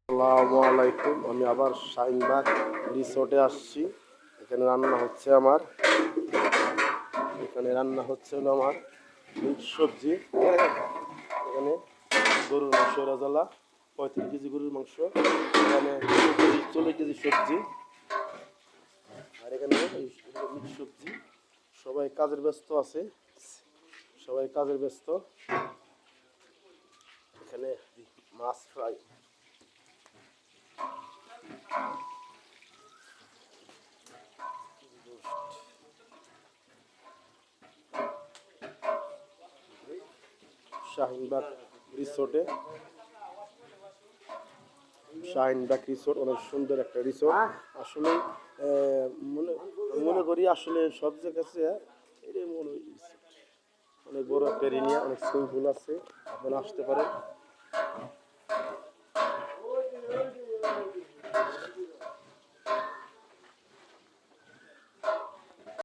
আসসালামু আলাইকুম। আমি আবার শাহিনবাগ রিসোর্টে আসছি। এখানে রান্না হচ্ছে আমার হলো আমার মিক্স সবজি। এখানে গরুর মাংস রাজালা 35 কেজি গরুর মাংস, এখানে 40 কেজি সবজি, আর এখানে মিক্স সবজি। সবাই কাজের ব্যস্ত আছে, এখানে মাছ ফ্রাই। শাহিনবাগ রিসোর্টে অনেক সুন্দর একটা রিসোর্ট। আসলে মনে মনে করি আসলে সব জায়গাতে এটাই মনে হয় রিসোর্ট। অনেক বড় একটা এরিয়া, অনেক সুইমিং পুল আছে, আপনারা আসতে পারেন।